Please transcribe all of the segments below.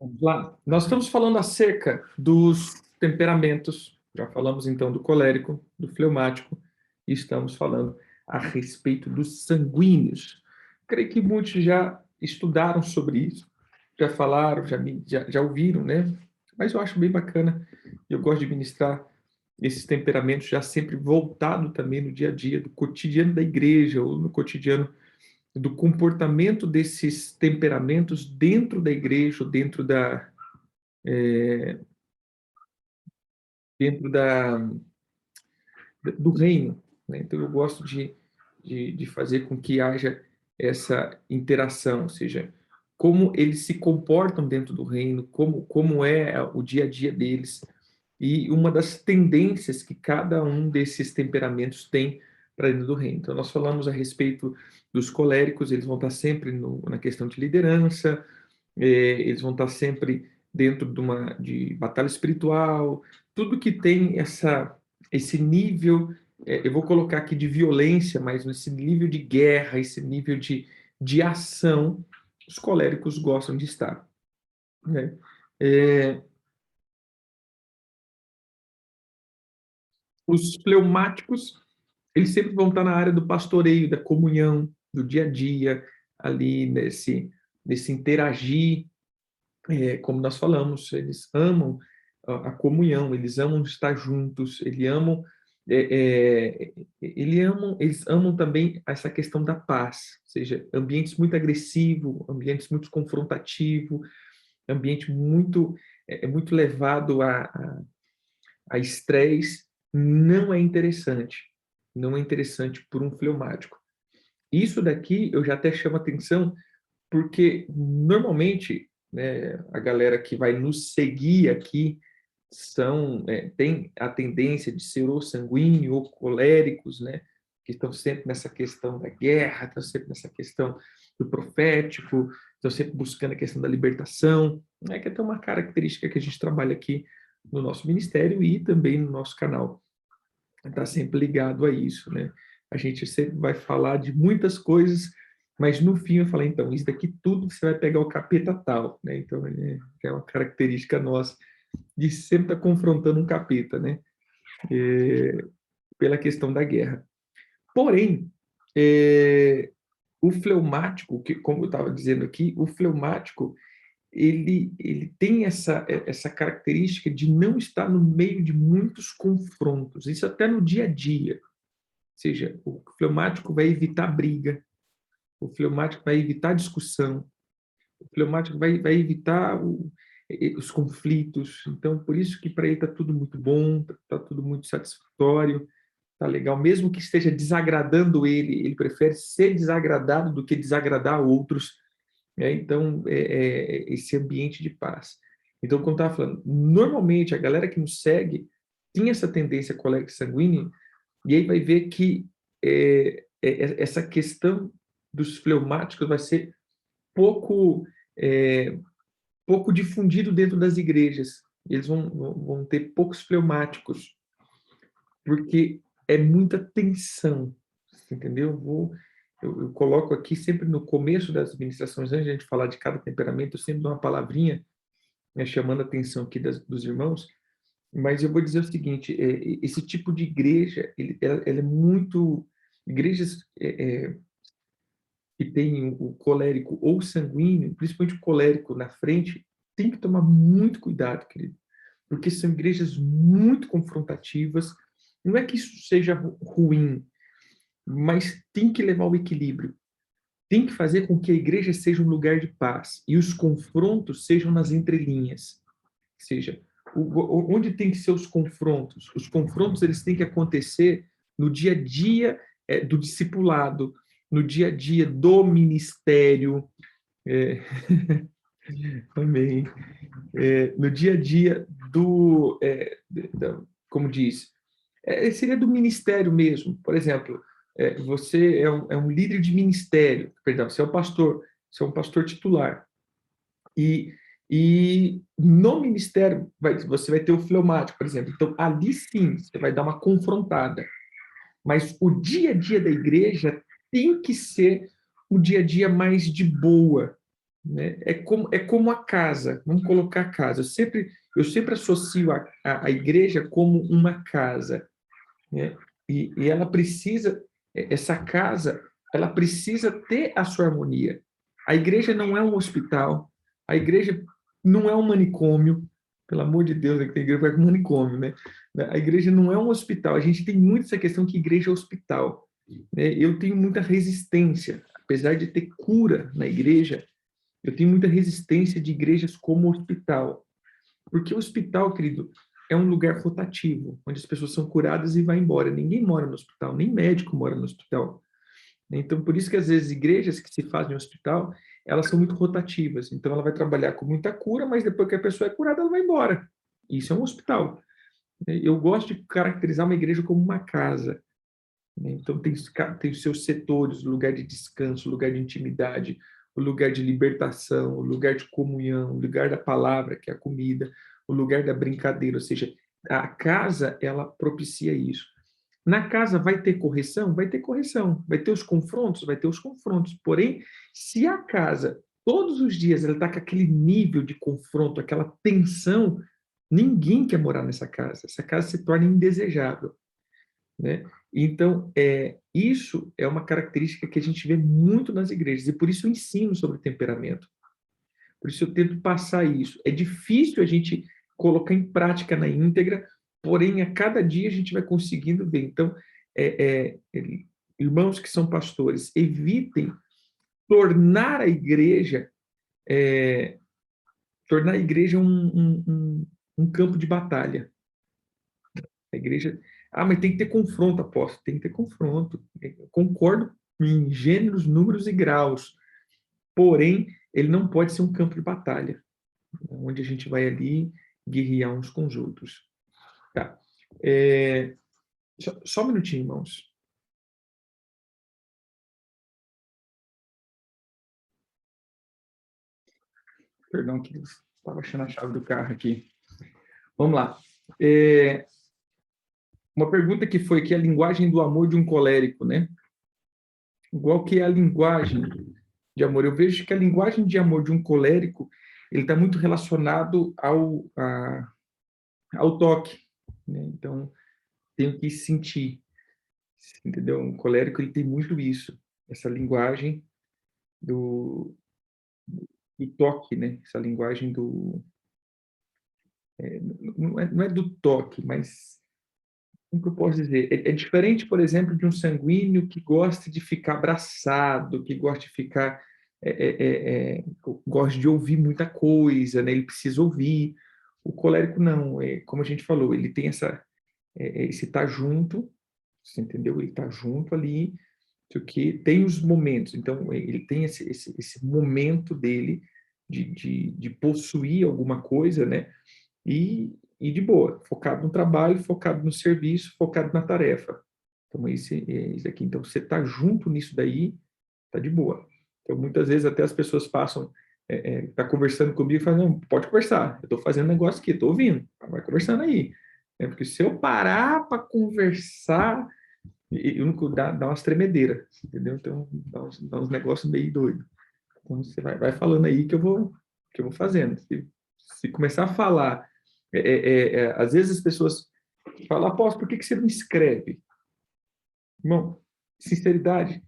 Vamos lá. Nós estamos falando acerca dos temperamentos, já falamos então do colérico, do fleumático, e estamos falando a respeito dos sanguíneos. Creio que muitos já estudaram sobre isso, já falaram, já ouviram, né? Mas eu acho bem bacana, eu gosto de ministrar esses temperamentos já sempre voltado também no dia a dia, do cotidiano da igreja, ou no cotidiano do comportamento desses temperamentos dentro da igreja, dentro do reino. Né? Então, eu gosto de fazer com que haja essa interação, ou seja, como eles se comportam dentro do reino, como é o dia a dia deles, e uma das tendências que cada um desses temperamentos tem para dentro do reino. Então, nós falamos a respeito dos coléricos, eles vão estar sempre na questão de liderança, eles vão estar sempre dentro de batalha espiritual, tudo que tem esse nível, eu vou colocar aqui de violência, mas nesse nível de guerra, esse nível de ação, os coléricos gostam de estar. Né? É, os fleumáticos, eles sempre vão estar na área do pastoreio, da comunhão, do dia a dia, ali nesse interagir, como nós falamos, eles amam a comunhão, eles amam estar juntos, eles amam também essa questão da paz, ou seja, ambientes muito agressivos, ambientes muito confrontativos, ambiente muito levado a estresse, não é interessante por um fleumático. Isso daqui eu já até chamo atenção porque normalmente, né, a galera que vai nos seguir aqui tem a tendência de ser ou sanguíneo ou coléricos, né, que estão sempre nessa questão da guerra, estão sempre nessa questão do profético, estão sempre buscando a questão da libertação, né, que é até uma característica que a gente trabalha aqui no nosso ministério e também no nosso canal. Está sempre ligado a isso, né? A gente sempre vai falar de muitas coisas, mas no fim eu falei, então, isso daqui tudo você vai pegar o capeta tal, né? Então, é uma característica nossa de sempre estar confrontando um capeta, né? É, pela questão da guerra. Porém, o fleumático, que, como eu estava dizendo aqui, o fleumático, ele tem essa característica de não estar no meio de muitos confrontos, isso até no dia a dia. Ou seja, o fleumático vai evitar briga, o fleumático vai evitar discussão, o fleumático vai evitar os conflitos. Então, por isso que para ele está tudo muito bom, está tudo muito satisfatório, está legal. Mesmo que esteja desagradando ele prefere ser desagradado do que desagradar outros. Né? Então, esse ambiente de paz. Então, como eu estava falando, normalmente a galera que nos segue tem essa tendência colérica sanguínea, e aí vai ver que essa questão dos fleumáticos vai ser pouco, é, pouco difundido dentro das igrejas. Eles vão ter poucos fleumáticos, porque é muita tensão, entendeu? Eu coloco aqui sempre no começo das ministrações, antes de a gente falar de cada temperamento, eu sempre dou uma palavrinha, né, chamando a atenção aqui dos irmãos, mas eu vou dizer o seguinte, esse tipo de igreja, ela é muito... Igrejas que tem o colérico ou sanguíneo, principalmente o colérico na frente, tem que tomar muito cuidado, querido, porque são igrejas muito confrontativas. Não é que isso seja ruim, mas tem que levar o equilíbrio. Tem que fazer com que a igreja seja um lugar de paz e os confrontos sejam nas entrelinhas. Ou seja, onde tem que ser os confrontos? Os confrontos eles têm que acontecer no dia a dia do discipulado, no dia a dia do ministério. É, amém. No dia a dia como diz, seria do ministério mesmo. Por exemplo, você é um líder de ministério, perdão, você é um pastor titular. E, e no ministério, você vai ter o fleumático, por exemplo. Então, ali sim, você vai dar uma confrontada. Mas o dia a dia da igreja tem que ser o dia a dia mais de boa. né? É como a casa, vamos colocar a casa. Eu sempre associo a igreja como uma casa, né? E ela precisa, essa casa, ela precisa ter a sua harmonia. A igreja não é um hospital, a igreja não é um manicômio, pelo amor de Deus, é que tem igreja que vai com manicômio, né? A igreja não é um hospital, a gente tem muito essa questão que igreja é hospital, né? Eu tenho muita resistência, apesar de ter cura na igreja, eu tenho muita resistência de igrejas como hospital, porque o hospital, querido, é um lugar rotativo, onde as pessoas são curadas e vai embora. Ninguém mora no hospital, nem médico mora no hospital. Então, por isso que às vezes igrejas que se fazem no hospital, elas são muito rotativas. Então, ela vai trabalhar com muita cura, mas depois que a pessoa é curada, ela vai embora. Isso é um hospital. Eu gosto de caracterizar uma igreja como uma casa. Então, tem os seus setores, o lugar de descanso, o lugar de intimidade, o lugar de libertação, o lugar de comunhão, o lugar da palavra, que é a comida, o lugar da brincadeira. Ou seja, a casa, ela propicia isso. Na casa vai ter correção? Vai ter correção. Vai ter os confrontos? Vai ter os confrontos. Porém, se a casa, todos os dias, ela está com aquele nível de confronto, aquela tensão, ninguém quer morar nessa casa. Essa casa se torna indesejável, né? Então, isso é uma característica que a gente vê muito nas igrejas, e por isso eu ensino sobre temperamento. Por isso eu tento passar isso. É difícil a gente colocar em prática na íntegra, porém, a cada dia a gente vai conseguindo ver. Então, irmãos que são pastores, evitem tornar a igreja, é, tornar a igreja um campo de batalha. A igreja. Ah, mas tem que ter confronto, apóstolo. Tem que ter confronto. Eu concordo em gêneros, números e graus. Porém, ele não pode ser um campo de batalha, onde a gente vai ali guerrear uns com os outros. Tá. Só um minutinho, irmãos. Perdão, que eu estava achando a chave do carro aqui. Vamos lá. Uma pergunta que foi que é a linguagem do amor de um colérico, né? Igual que é a linguagem de amor. Eu vejo que a linguagem de amor de um colérico, ele está muito relacionado ao toque, né? Então, tenho que sentir, entendeu? Um colérico, ele tem muito isso, essa linguagem do, do toque, né? Essa linguagem não é do toque, mas como que eu posso dizer? É diferente, por exemplo, de um sanguíneo que gosta de ficar abraçado, que gosta de ficar, gosta de ouvir muita coisa, né? Ele precisa ouvir. O colérico não, como a gente falou, ele tem esse tá junto, você entendeu? Ele tá junto ali, que tem os momentos. Então, ele tem esse momento dele de possuir alguma coisa, né? E de boa, focado no trabalho, focado no serviço, focado na tarefa. Então, esse aqui. Então, você está junto nisso daí, tá de boa. Então, muitas vezes até as pessoas passam, tá conversando comigo e falam, não, pode conversar, eu estou fazendo negócio aqui, estou ouvindo, vai conversando aí. Porque se eu parar para conversar, eu dá umas tremedeiras, entendeu? Então, dá uns negócios meio doidos. Então, você vai falando aí que eu vou fazendo. Se começar a falar, às vezes as pessoas falam, apóstolo, por que você não escreve? Irmão, sinceridade,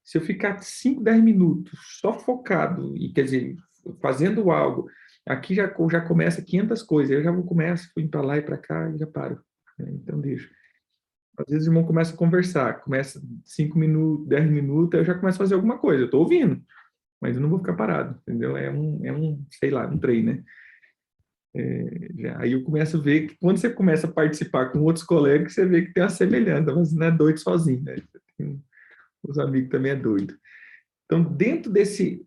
se eu ficar 5, 10 minutos só focado, e quer dizer, fazendo algo, aqui já começa 500 coisas, eu já vou começar, fui para lá e para cá e já paro, né? Então, deixa. Às vezes o irmão começa a conversar, começa 5 minutos, 10 minutos, aí eu já começo a fazer alguma coisa, eu estou ouvindo, mas eu não vou ficar parado, entendeu? Sei lá, um trem, né? Aí eu começo a ver que quando você começa a participar com outros colegas, você vê que tem uma semelhança, mas não é doido sozinho, né? Os amigos também é doido. Então, dentro desse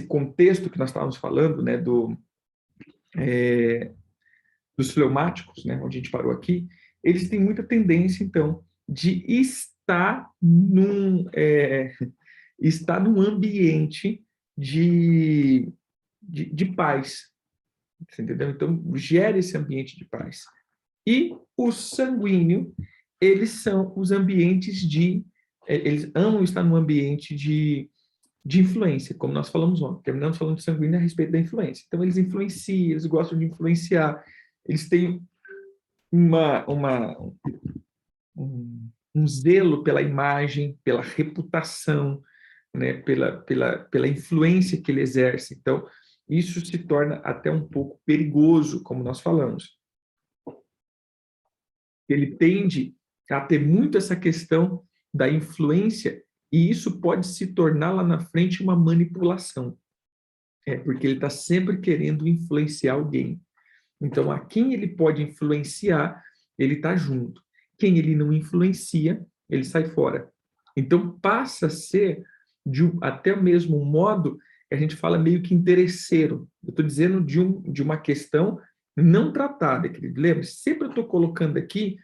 contexto que nós estávamos falando, né, dos fleumáticos, né, onde a gente parou aqui, eles têm muita tendência, então, de estar num ambiente de paz, você entendeu? Então, gera esse ambiente de paz. E o sanguíneo, eles são os ambientes eles amam estar num ambiente de influência, como nós falamos ontem. Terminamos falando de sanguíneo a respeito da influência. Então, eles influenciam, eles gostam de influenciar, eles têm um zelo pela imagem, pela reputação, né, pela influência que ele exerce. Então, isso se torna até um pouco perigoso, como nós falamos. Ele tende a ter muito essa questão da influência, e isso pode se tornar lá na frente uma manipulação. Porque ele está sempre querendo influenciar alguém. Então, a quem ele pode influenciar, ele está junto. Quem ele não influencia, ele sai fora. Então, passa a ser, até mesmo um modo, que a gente fala meio que interesseiro. Eu estou dizendo de uma questão não tratada, querido. Lembra? Sempre eu estou colocando aqui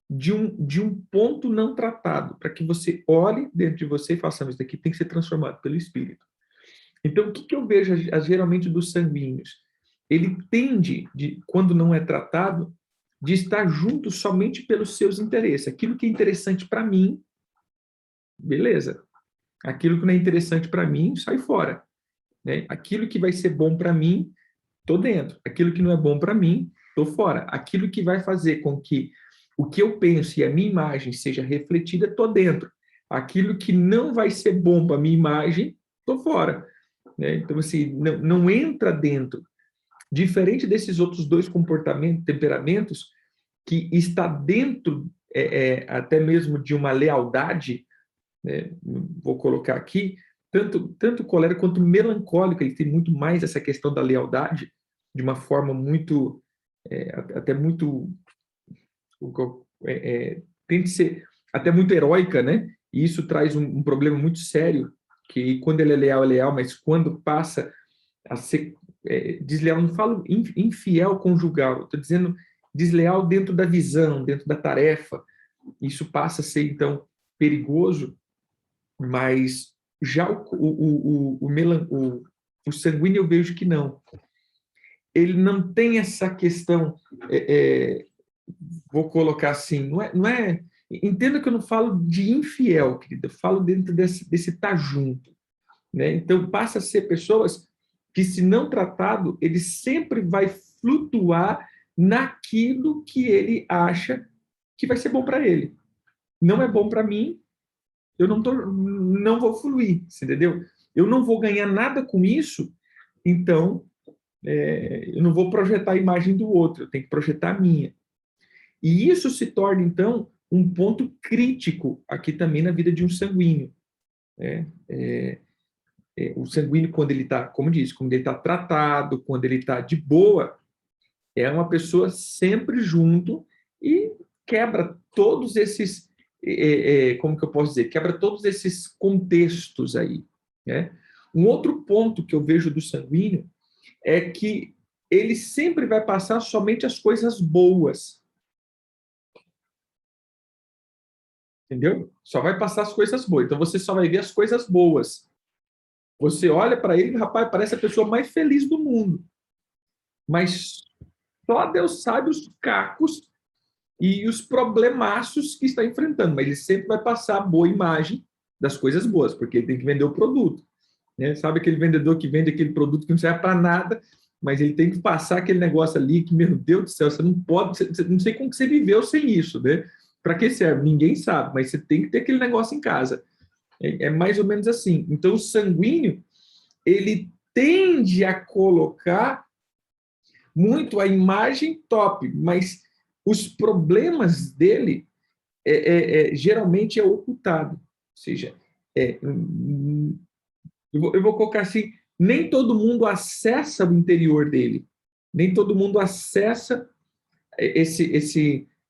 de um ponto não tratado, para que você olhe dentro de você e faça, isso daqui tem que ser transformado pelo Espírito. Então, o que eu vejo geralmente dos sanguíneos? Ele tende, quando não é tratado, de estar junto somente pelos seus interesses. Aquilo que é interessante para mim, beleza. Aquilo que não é interessante para mim, sai fora. Né? Aquilo que vai ser bom para mim, estou dentro. Aquilo que não é bom para mim, estou fora. Aquilo que vai fazer com que o que eu penso e a minha imagem seja refletida, estou dentro. Aquilo que não vai ser bom para a minha imagem, estou fora. Né? Então, assim, não entra dentro. Diferente desses outros dois comportamentos, temperamentos, que está dentro até mesmo de uma lealdade, né? Vou colocar aqui, tanto colérico quanto melancólico, ele tem muito mais essa questão da lealdade, de uma forma muito, até muito, tem que ser até muito heróica, né? E isso traz um problema muito sério, que quando ele é leal, mas quando passa a ser desleal, não falo infiel conjugal, estou dizendo desleal dentro da visão, dentro da tarefa, isso passa a ser, então, perigoso, mas já o sanguíneo eu vejo que não. Ele não tem essa questão, vou colocar assim, não é, entenda que eu não falo de infiel, querida, eu falo dentro desse estar junto, né? Então, passa a ser pessoas que, se não tratado, ele sempre vai flutuar naquilo que ele acha que vai ser bom para ele. Não é bom para mim, eu não vou fluir, entendeu? Eu não vou ganhar nada com isso, então eu não vou projetar a imagem do outro, eu tenho que projetar a minha. E isso se torna, então, um ponto crítico aqui também na vida de um sanguíneo. O sanguíneo, quando ele está, como disse, quando ele está tratado, quando ele está de boa, é uma pessoa sempre junto e quebra todos esses, como que eu posso dizer, quebra todos esses contextos aí, né? Um outro ponto que eu vejo do sanguíneo é que ele sempre vai passar somente as coisas boas, entendeu? Só vai passar as coisas boas, então você só vai ver as coisas boas. Você olha para ele, rapaz, parece a pessoa mais feliz do mundo, mas só Deus sabe os cacos e os problemaços que está enfrentando, mas ele sempre vai passar a boa imagem das coisas boas, porque ele tem que vender o produto. Né? Sabe aquele vendedor que vende aquele produto que não serve para nada, mas ele tem que passar aquele negócio ali que, meu Deus do céu, você não pode, não sei como que você viveu sem isso, né? Para que serve? Ninguém sabe, mas você tem que ter aquele negócio em casa. É mais ou menos assim. Então, o sanguíneo, ele tende a colocar muito a imagem top, mas os problemas dele geralmente é ocultado. Ou seja, eu vou colocar assim, nem todo mundo acessa o interior dele, nem todo mundo acessa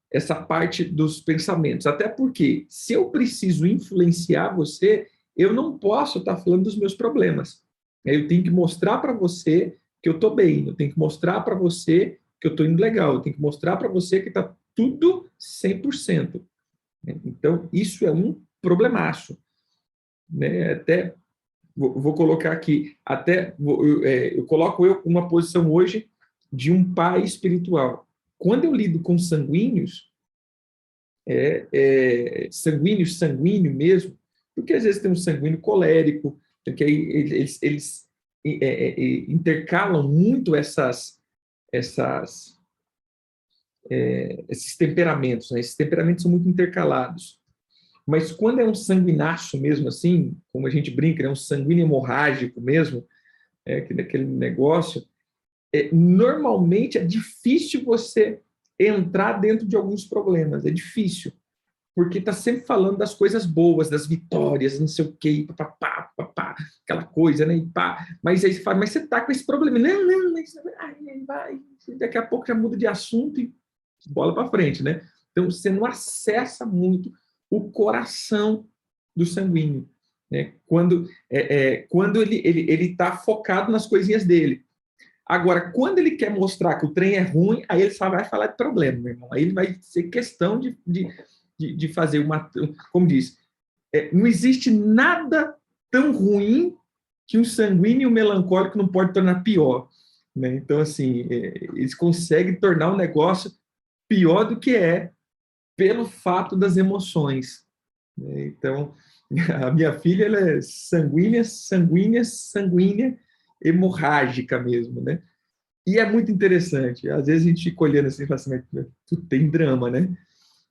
essa parte dos pensamentos. Até porque, se eu preciso influenciar você, eu não posso estar falando dos meus problemas. Eu tenho que mostrar para você que eu estou bem, eu tenho que mostrar para você que eu estou indo legal, eu tenho que mostrar para você que está tudo 100%. Então, isso é um problemaço. Né? Até vou colocar aqui, eu coloco eu numa posição hoje de um pai espiritual. Quando eu lido com sanguíneos, sanguíneo mesmo, porque às vezes tem um sanguíneo colérico, Porque aí eles intercalam muito essas, esses temperamentos, né? Esses temperamentos são muito intercalados. Mas quando é um sanguinaço mesmo assim, como a gente brinca, é um sanguíneo hemorrágico mesmo, aquele negócio, normalmente é difícil você entrar dentro de alguns problemas, é difícil, porque está sempre falando das coisas boas, das vitórias, não sei o quê, papá, papá, aquela coisa, né? E pá. Mas aí você fala, mas você está com esse problema. Não, não, mas aí vai, daqui a pouco já muda de assunto e bola para frente, né? Então você não acessa muito o coração do sanguíneo, né? Quando ele está focado nas coisinhas dele. Agora, quando ele quer mostrar que o trem é ruim, aí ele só vai falar de problema, meu irmão. Aí ele vai ser questão de fazer uma. Como diz, não existe nada tão ruim que um sanguíneo e um melancólico não pode tornar pior. Né? Então, assim, eles conseguem tornar o negócio pior do que é pelo fato das emoções. Né? Então, a minha filha ela é sanguínea, sanguínea, sanguínea, hemorrágica mesmo, né? E é muito interessante. Às vezes a gente fica olhando assim e fala assim, mas tu tem drama, né?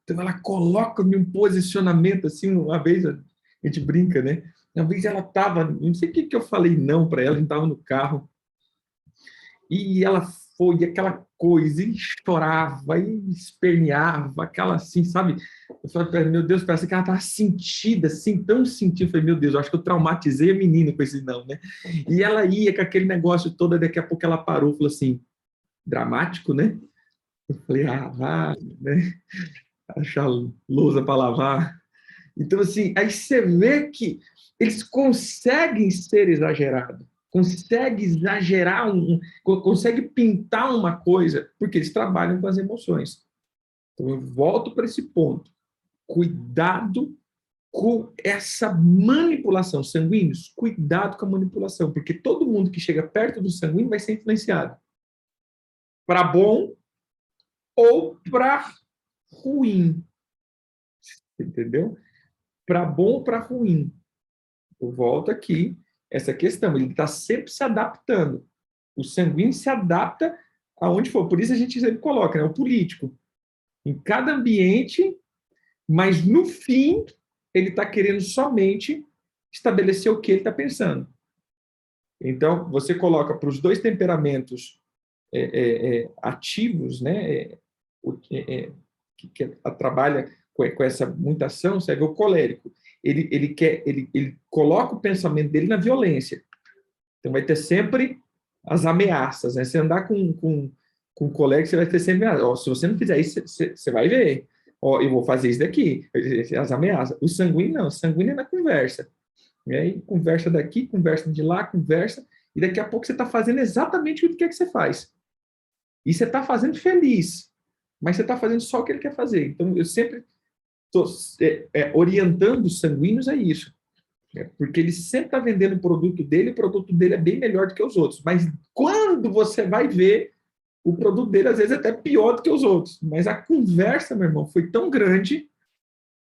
Então ela coloca-me um posicionamento assim, uma vez a gente brinca, né? Uma vez ela estava, não sei o que que eu falei não para ela, a gente estava no carro, e ela foi aquela coisa, e chorava, e esperneava, aquela assim, sabe? Eu falei para ela, meu Deus, parece que ela estava sentida, assim, tão sentida. Eu falei, meu Deus, eu acho que eu traumatizei a menina com esse não, né? E ela ia com aquele negócio todo, daqui a pouco ela parou, falou assim, dramático, né? Eu falei, né? Achar lousa para lavar. Então, assim, aí você vê que eles conseguem ser exagerados, conseguem exagerar, conseguem pintar uma coisa, porque eles trabalham com as emoções. Então, eu volto para esse ponto. Cuidado com essa manipulação. Sanguíneos, cuidado com a manipulação, porque todo mundo que chega perto do sanguíneo vai ser influenciado para bom ou para ruim, entendeu? Para bom ou para ruim. Eu volto aqui, essa questão, ele está sempre se adaptando. O sanguíneo se adapta aonde for. Por isso a gente sempre coloca, né, o político. Em cada ambiente, mas no fim, ele está querendo somente estabelecer o que ele está pensando. Então, você coloca para os dois temperamentos ativos, né, que trabalha com essa mutação, você vê o colérico. Ele coloca o pensamento dele na violência. Então, vai ter sempre as ameaças. Né? Você andar com um colega, você vai ter sempre ameaças. Se você não fizer isso, você vai ver. Eu vou fazer isso daqui. As ameaças. O sanguíneo, não. O sanguíneo é na conversa. E aí, conversa daqui, conversa de lá, conversa. E daqui a pouco você está fazendo exatamente o que quer que você faz. E você está fazendo feliz. Mas você está fazendo só o que ele quer fazer. Então, eu sempre estou orientando os sanguíneos a isso. Porque ele sempre está vendendo o produto dele é bem melhor do que os outros. Mas quando você vai ver, o produto dele às vezes é até pior do que os outros. Mas a conversa, meu irmão, foi tão grande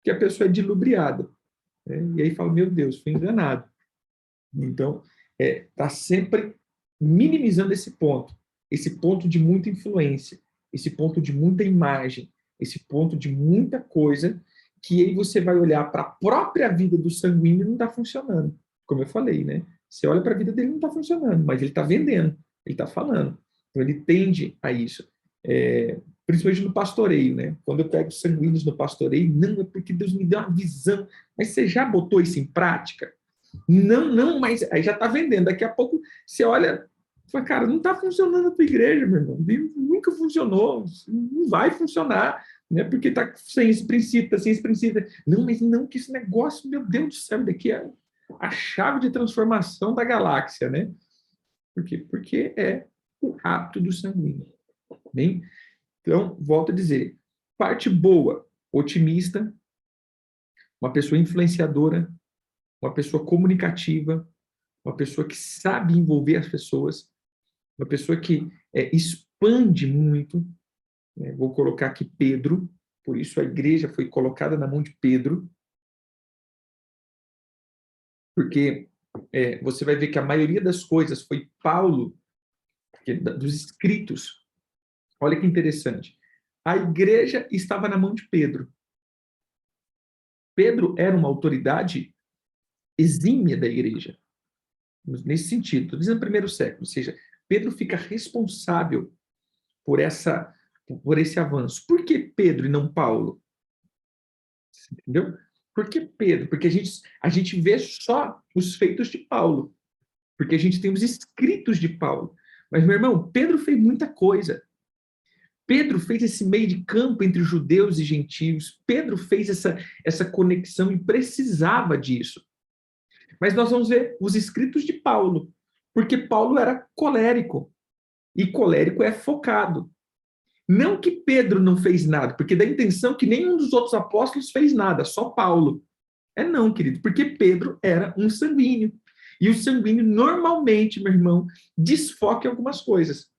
que a pessoa é dilubriada. Né? E aí fala, meu Deus, fui enganado. Então, está sempre minimizando esse ponto de muita influência, esse ponto de muita imagem, esse ponto de muita coisa, que aí você vai olhar para a própria vida do sanguíneo e não está funcionando. Como eu falei, né? Você olha para a vida dele não está funcionando, mas ele está vendendo, ele está falando. Então, ele tende a isso. Principalmente no pastoreio, né? Quando eu pego sanguíneos no pastoreio, não, é porque Deus me deu uma visão. Mas você já botou isso em prática? Não, não, mas aí já está vendendo. Daqui a pouco você olha, fala, cara, não está funcionando a tua igreja, meu irmão. Nunca funcionou, não vai funcionar, né? Porque está sem esse princípio, está sem esse princípio. Não, mas não, que esse negócio, meu Deus do céu, daqui é a chave de transformação da galáxia, né? Por quê? Porque é o hábito do sanguíneo. Bem? Então, volto a dizer, parte boa, otimista, uma pessoa influenciadora, uma pessoa comunicativa, uma pessoa que sabe envolver as pessoas, uma pessoa que expande muito. Né? Vou colocar aqui Pedro, por isso a igreja foi colocada na mão de Pedro, porque você vai ver que a maioria das coisas foi Paulo, dos escritos. Olha que interessante. A igreja estava na mão de Pedro. Pedro era uma autoridade exímia da igreja, nesse sentido, estou dizendo no primeiro século, ou seja, Pedro fica responsável por esse avanço. Por que Pedro e não Paulo? Entendeu? Por que Pedro? Porque a gente vê só os feitos de Paulo, porque a gente tem os escritos de Paulo. Mas, meu irmão, Pedro fez muita coisa. Pedro fez esse meio de campo entre judeus e gentios. Pedro fez essa conexão e precisava disso. Mas nós vamos ver os escritos de Paulo, porque Paulo era colérico, e colérico é focado. Não que Pedro não fez nada, porque dá a intenção que nenhum dos outros apóstolos fez nada, só Paulo. Não, querido, porque Pedro era um sanguíneo. E o sanguíneo, normalmente, meu irmão, desfoca em algumas coisas.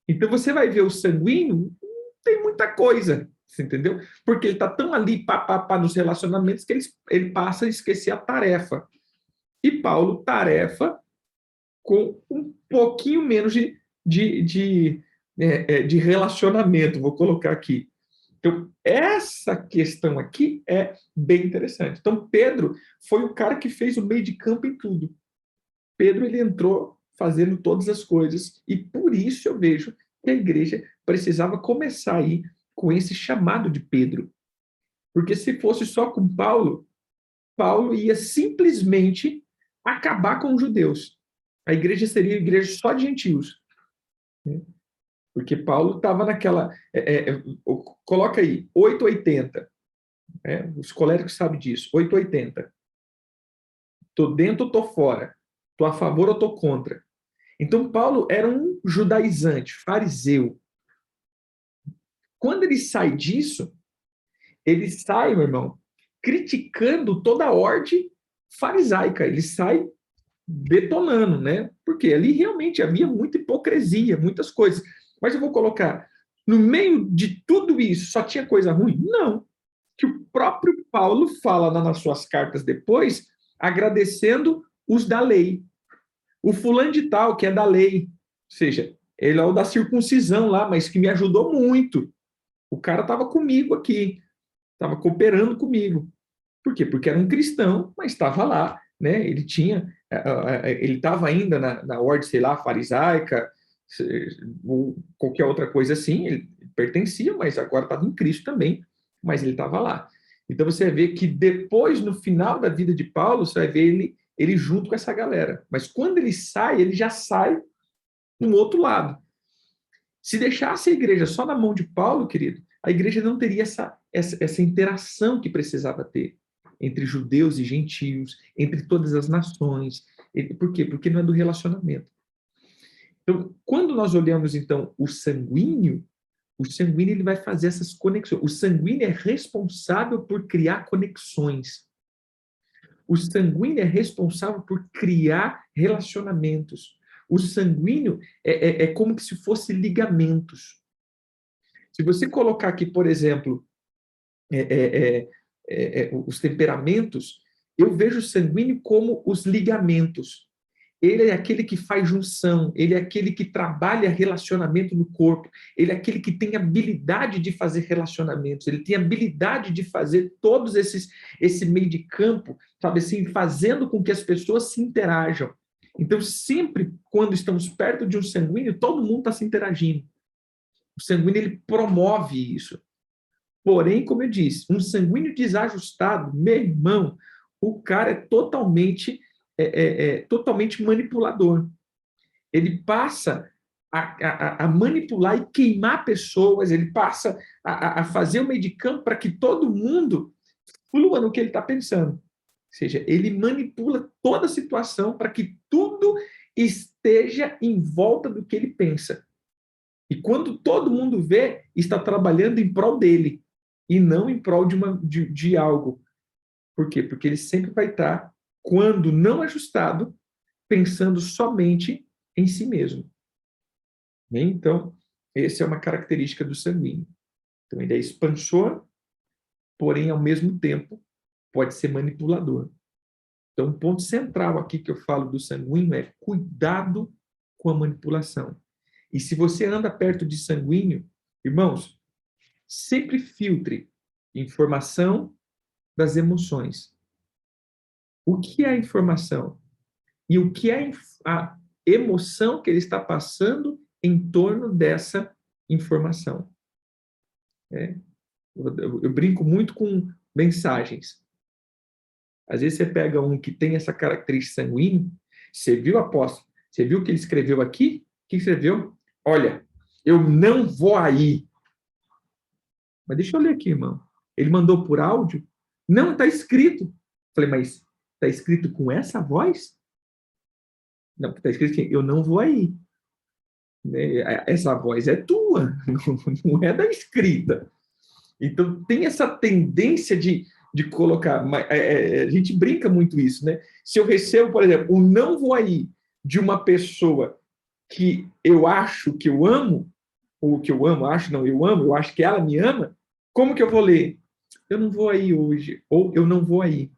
Então, você vai ver o sanguíneo, tem muita coisa, você entendeu? Porque ele está tão ali, nos relacionamentos, que ele passa a esquecer a tarefa. E Paulo, tarefa com um pouquinho menos de relacionamento, vou colocar aqui. Então, essa questão aqui é bem interessante. Então, Pedro foi o cara que fez o meio de campo em tudo. Pedro, ele entrou fazendo todas as coisas, e por isso eu vejo que a igreja precisava começar aí com esse chamado de Pedro. Porque se fosse só com Paulo, Paulo ia simplesmente acabar com os judeus. A igreja seria a igreja só de gentios. Né? Porque Paulo estava naquela... coloca aí, 880. Os coléricos sabem disso, 880. Estou dentro ou estou fora? Estou a favor ou estou contra? Então, Paulo era um judaizante, fariseu. Quando ele sai disso, ele sai, meu irmão, criticando toda a ordem farisaica. Ele sai detonando, né? Porque ali realmente havia muita hipocrisia, muitas coisas. Mas eu vou colocar, no meio de tudo isso, só tinha coisa ruim? Não. Que o próprio Paulo fala nas suas cartas depois, agradecendo os da lei. O fulano de tal, que é da lei, ou seja, ele é o da circuncisão lá, mas que me ajudou muito. O cara estava comigo aqui, estava cooperando comigo. Por quê? Porque era um cristão, mas estava lá, né? Ele estava ainda na ordem, sei lá, farisaica, ou qualquer outra coisa assim, ele pertencia, mas agora estava em Cristo também, mas ele estava lá. Então você vê que depois, no final da vida de Paulo, você vai ver ele junto com essa galera. Mas quando ele sai, ele já sai no outro lado. Se deixasse a igreja só na mão de Paulo, querido, a igreja não teria essa interação que precisava ter entre judeus e gentios, entre todas as nações. Por quê? Porque não é do relacionamento. Então, quando nós olhamos, então, o sanguíneo ele vai fazer essas conexões. O sanguíneo é responsável por criar conexões. O sanguíneo é responsável por criar relacionamentos. O sanguíneo é como se fosse ligamentos. Se você colocar aqui, por exemplo, os temperamentos, eu vejo o sanguíneo como os ligamentos. Ele é aquele que faz junção, ele é aquele que trabalha relacionamento no corpo, ele é aquele que tem habilidade de fazer relacionamentos, ele tem habilidade de fazer esse meio de campo, sabe assim, fazendo com que as pessoas se interajam. Então, sempre quando estamos perto de um sanguíneo, todo mundo está se interagindo. O sanguíneo, ele promove isso. Porém, como eu disse, um sanguíneo desajustado, meu irmão, o cara é totalmente manipulador. Ele passa a manipular e queimar pessoas, ele passa a fazer o meio de campo para que todo mundo flua no que ele está pensando. Ou seja, ele manipula toda a situação para que tudo esteja em volta do que ele pensa. E quando todo mundo vê, está trabalhando em prol dele e não em prol de algo. Por quê? Porque ele sempre vai estar, quando não ajustado, pensando somente em si mesmo. Então, essa é uma característica do sanguíneo. Então, ele é expansor, porém, ao mesmo tempo, pode ser manipulador. Então, um ponto central aqui que eu falo do sanguíneo é cuidado com a manipulação. E se você anda perto de sanguíneo, irmãos, sempre filtre informação das emoções. O que é a informação? E o que é a emoção que ele está passando em torno dessa informação? É, eu brinco muito com mensagens. Às vezes você pega um que tem essa característica sanguínea, você viu, apóstolo? Você viu o que ele escreveu aqui? O que escreveu? Olha, eu não vou aí. Mas deixa eu ler aqui, irmão. Ele mandou por áudio? Não, está escrito. Falei, mas está escrito com essa voz? Não, está escrito assim, eu não vou aí. Essa voz é tua, não é da escrita. Então, tem essa tendência de colocar. A gente brinca muito isso, né? Se eu recebo, por exemplo, um não vou aí de uma pessoa que eu acho que eu amo, ou que eu amo, acho, não, eu acho que ela me ama, como que eu vou ler? Eu não vou aí hoje, ou eu não vou aí.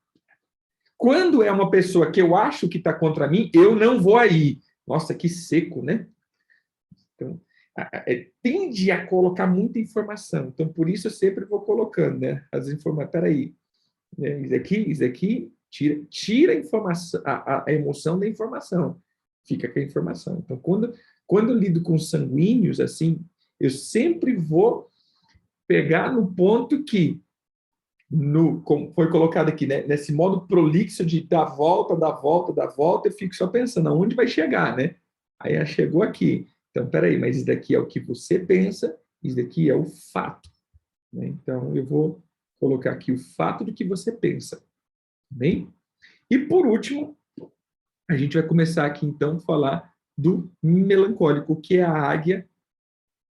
Quando é uma pessoa que eu acho que está contra mim, eu não vou aí. Nossa, que seco, né? Então, tende a colocar muita informação. Então, por isso eu sempre vou colocando, né? As informações. Peraí, né? Isso aqui tira a informação, a emoção da informação. Fica com a informação. Então, quando eu lido com sanguíneos, assim, eu sempre vou pegar no ponto que, como foi colocado aqui, né? Nesse modo prolixo de dar volta, dar volta, dar volta, eu fico só pensando aonde vai chegar, né? Aí chegou aqui. Então, peraí, mas isso daqui é o que você pensa, isso daqui é o fato. Né? Então, eu vou colocar aqui o fato do que você pensa. Bem? E, por último, a gente vai começar aqui, então, a falar do melancólico, que é a águia.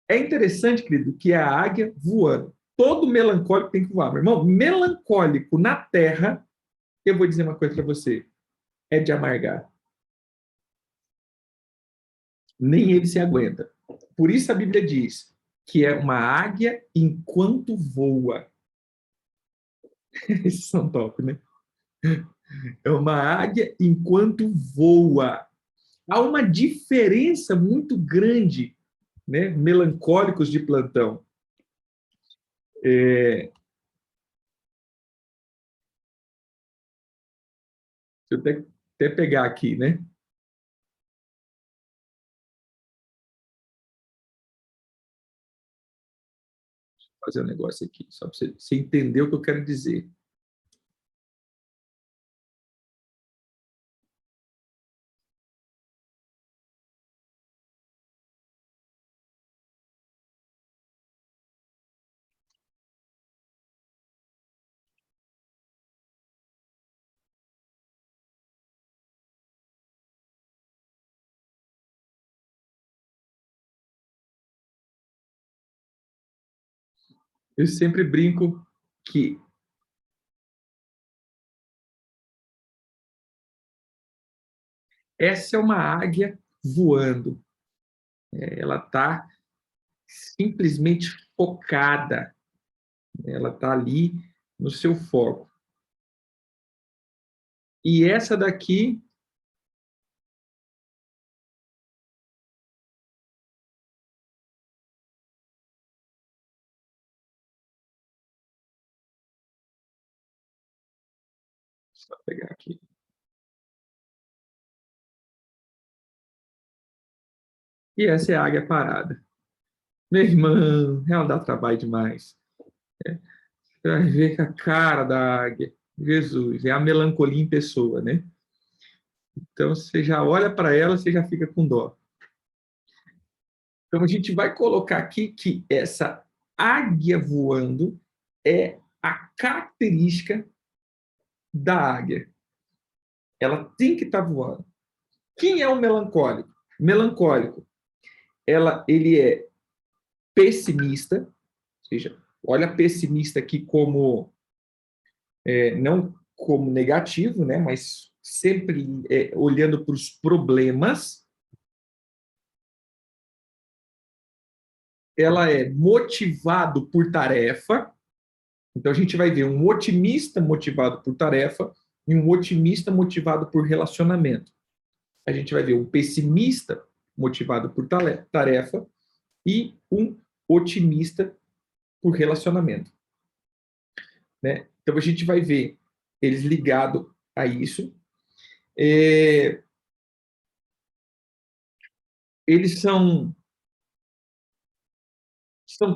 É interessante, querido, que é a águia voando. Todo melancólico tem que voar. Meu irmão, melancólico na Terra, eu vou dizer uma coisa para você, é de amargar. Nem ele se aguenta. Por isso a Bíblia diz que é uma águia enquanto voa. Esses são top, né? É uma águia enquanto voa. Há uma diferença muito grande, né? Melancólicos de plantão. Deixa eu até pegar aqui, né? Fazer um negócio aqui, só para você entender o que eu quero dizer. Eu sempre brinco que essa é uma águia voando. Ela está simplesmente focada. Ela está ali no seu foco. E essa daqui, só pegar aqui. E essa é a águia parada. Meu irmão, ela dá trabalho demais. Você vai ver que a cara da águia, Jesus, é a melancolia em pessoa, né? Então, você já olha para ela, você já fica com dó. Então, a gente vai colocar aqui que essa águia voando é a característica da águia. Ela tem que estar voando. Quem é o melancólico? Melancólico, ele é pessimista, ou seja, olha pessimista aqui como, não como negativo, né, mas sempre olhando para os problemas. Ela é motivado por tarefa. Então, a gente vai ver um otimista motivado por tarefa, e um otimista motivado por relacionamento. A gente vai ver um pessimista motivado por tarefa e um otimista por relacionamento, né? Então, a gente vai ver eles ligados a isso. Eles são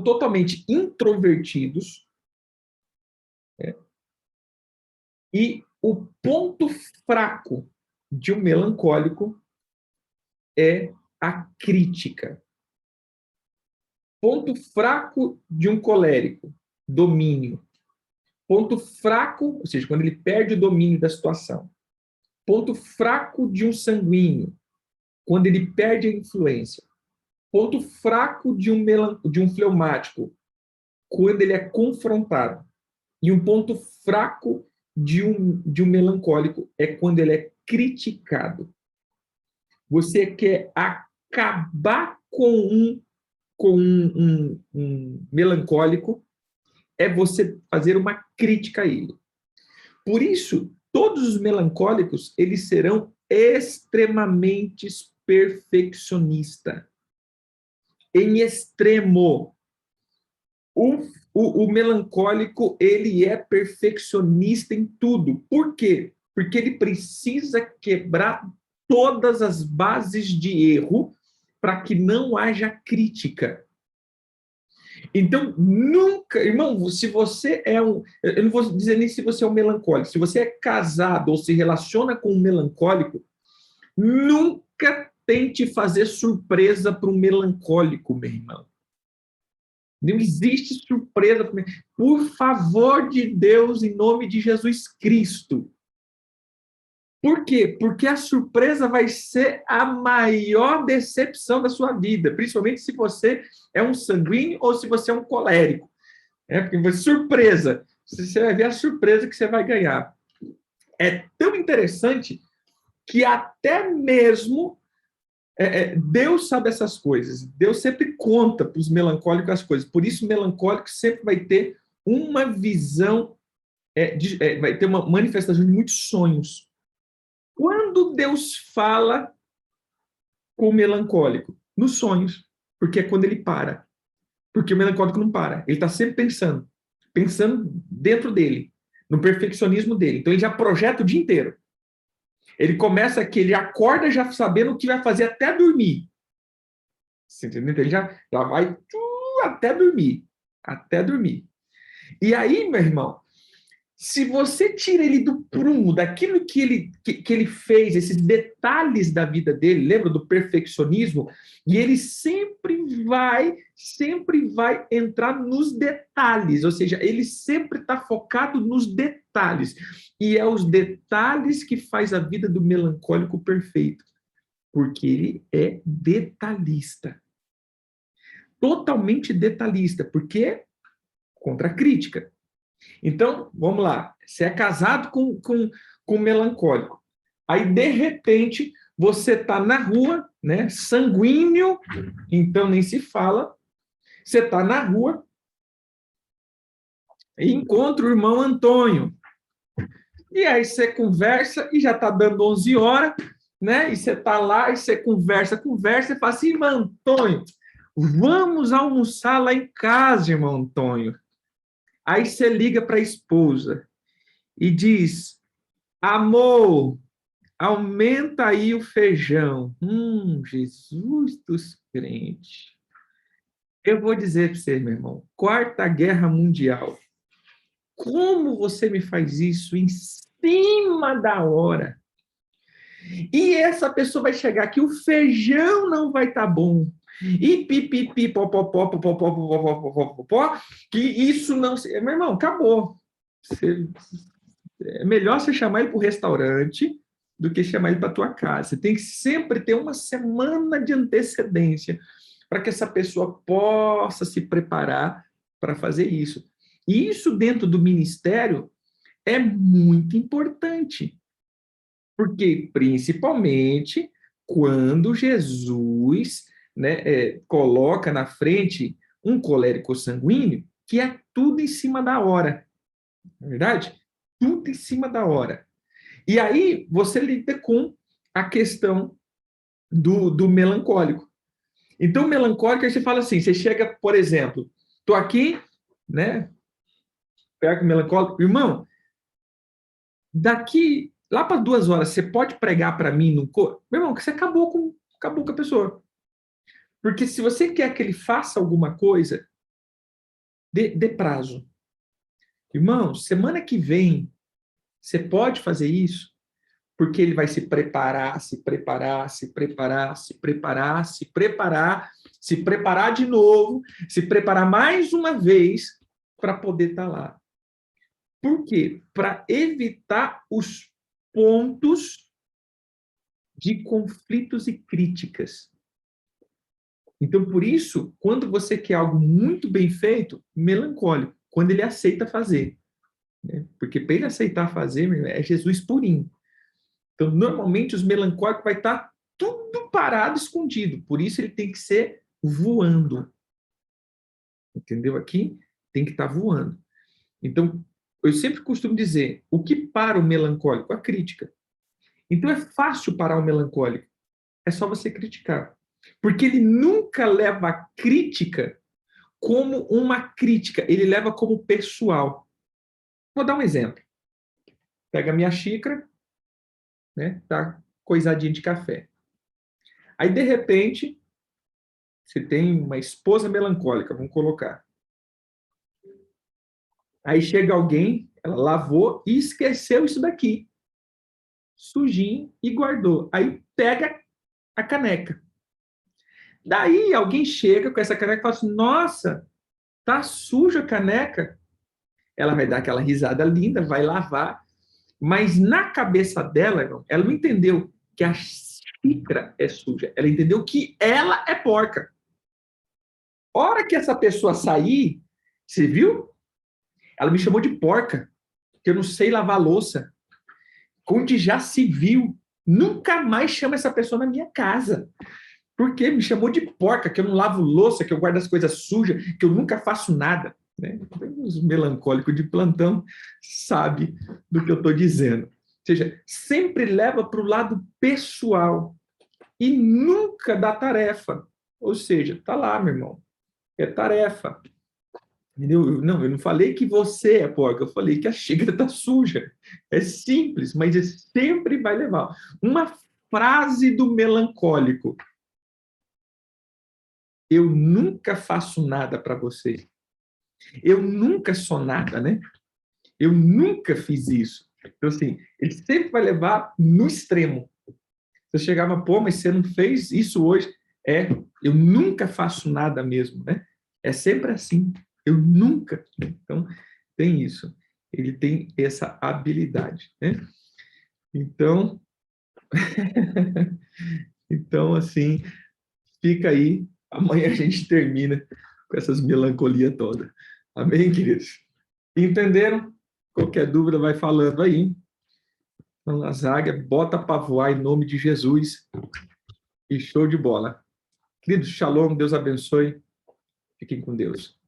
totalmente introvertidos, né? E o ponto fraco de um melancólico é a crítica. Ponto fraco de um colérico, domínio. Ponto fraco, ou seja, quando ele perde o domínio da situação. Ponto fraco de um sanguíneo, quando ele perde a influência. Ponto fraco de um fleumático, quando ele é confrontado. E um ponto fraco de um melancólico é quando ele é criticado. Você quer acabar com um melancólico, é você fazer uma crítica a ele. Por isso, todos os melancólicos, eles serão extremamente perfeccionistas. Em extremo. O melancólico, ele é perfeccionista em tudo. Por quê? Porque ele precisa quebrar todas as bases de erro para que não haja crítica. Então, nunca, irmão, se você é eu não vou dizer nem se você é um melancólico, se você é casado ou se relaciona com um melancólico, nunca tente fazer surpresa para um melancólico, meu irmão. Não existe surpresa. Por favor de Deus, em nome de Jesus Cristo. Por quê? Porque a surpresa vai ser a maior decepção da sua vida, principalmente se você é um sanguíneo ou se você é um colérico. Porque vai surpresa. Você vai ver a surpresa que você vai ganhar. É tão interessante que até mesmo Deus sabe essas coisas. Deus sempre conta para os melancólicos as coisas. Por isso, o melancólico sempre vai ter uma visão, vai ter uma manifestação de muitos sonhos. Quando Deus fala com o melancólico? Nos sonhos. Porque é quando ele para. Porque o melancólico não para. Ele está sempre pensando dentro dele, no perfeccionismo dele. Então, ele já projeta o dia inteiro. Ele começa aqui, ele acorda já sabendo o que vai fazer até dormir. Você entendeu? Então, ele já vai até dormir. Até dormir. E aí, meu irmão, se você tira ele do prumo, daquilo que ele fez, esses detalhes da vida dele, lembra do perfeccionismo? E ele sempre vai entrar nos detalhes, ou seja, ele sempre está focado nos detalhes. E é os detalhes que faz a vida do melancólico perfeito, porque ele é detalhista. Totalmente detalhista, porque contra a crítica. Então, vamos lá. Você é casado com um melancólico. Aí, de repente, você está na rua, né? Sanguíneo, então nem se fala. Você está na rua e encontra o irmão Antônio. E aí você conversa e já está dando 11 horas, né? E você está lá e você conversa e fala assim, irmão Antônio, vamos almoçar lá em casa, irmão Antônio. Aí você liga para a esposa e diz, amor, aumenta aí o feijão. Jesus dos crentes. Eu vou dizer para você, meu irmão, Quarta Guerra Mundial. Como você me faz isso em cima da hora? E essa pessoa vai chegar aqui, o feijão não vai estar bom. E pipipi, popopó, popopó, popopó, popopó, que isso não... Meu irmão, acabou. É melhor você chamar ele para o restaurante do que chamar ele para a tua casa. Você tem que sempre ter uma semana de antecedência para que essa pessoa possa se preparar para fazer isso. E isso dentro do ministério é muito importante, porque principalmente quando Jesus, né, coloca na frente um colérico sanguíneo, que é tudo em cima da hora, não é verdade? Tudo em cima da hora. E aí você lida com a questão do melancólico. Então, melancólico, aí você fala assim, você chega, por exemplo, estou aqui, né, perto do melancólico, irmão, daqui, lá para 2 horas, você pode pregar para mim no corpo? Meu irmão, que você acabou com a pessoa. Porque se você quer que ele faça alguma coisa, dê prazo. Irmão, semana que vem, você pode fazer isso? Porque ele vai se preparar, se preparar, se preparar, se preparar, se preparar, se preparar de novo, se preparar mais uma vez para poder estar lá. Por quê? Para evitar os pontos de conflitos e críticas. Então, por isso, quando você quer algo muito bem feito, melancólico, quando ele aceita fazer. Né? Porque para ele aceitar fazer, é Jesus purinho. Então, normalmente, os melancólicos vai estar tudo parado, escondido. Por isso, ele tem que ser voando. Entendeu? Aqui tem que estar voando. Então, eu sempre costumo dizer, o que para o melancólico? A crítica. Então, é fácil parar o melancólico. É só você criticar. Porque ele nunca leva a crítica como uma crítica. Ele leva como pessoal. Vou dar um exemplo. Pega a minha xícara, né? Tá coisadinha de café. Aí, de repente, você tem uma esposa melancólica, vamos colocar. Aí chega alguém, ela lavou e esqueceu isso daqui. Sujinho e guardou. Aí pega a caneca. Daí alguém chega com essa caneca e fala assim, nossa, tá suja a caneca. Ela vai dar aquela risada linda, vai lavar. Mas na cabeça dela, ela não entendeu que a xícara é suja. Ela entendeu que ela é porca. Hora que essa pessoa sair, você viu? Ela me chamou de porca, que eu não sei lavar louça. Onde já se viu, nunca mais chama essa pessoa na minha casa. Porque me chamou de porca, que eu não lavo louça, que eu guardo as coisas sujas, que eu nunca faço nada. Né? Os melancólicos de plantão sabem do que eu estou dizendo. Ou seja, sempre leva para o lado pessoal e nunca dá tarefa. Ou seja, tá lá, meu irmão. É tarefa. Entendeu? Não, eu não falei que você é porca, eu falei que a xícara está suja. É simples, mas sempre vai levar. Uma frase do melancólico. Eu nunca faço nada para você. Eu nunca sou nada, né? Eu nunca fiz isso. Então, assim, ele sempre vai levar no extremo. Você chegava, pô, mas você não fez isso hoje. Eu nunca faço nada mesmo, né? É sempre assim. Eu nunca. Então, tem isso. Ele tem essa habilidade, né? Então, então assim, fica aí. Amanhã a gente termina com essas melancolias todas. Amém, queridos? Entenderam? Qualquer dúvida vai falando aí. Então, a zaga, bota para voar em nome de Jesus. E show de bola. Queridos, shalom, Deus abençoe. Fiquem com Deus.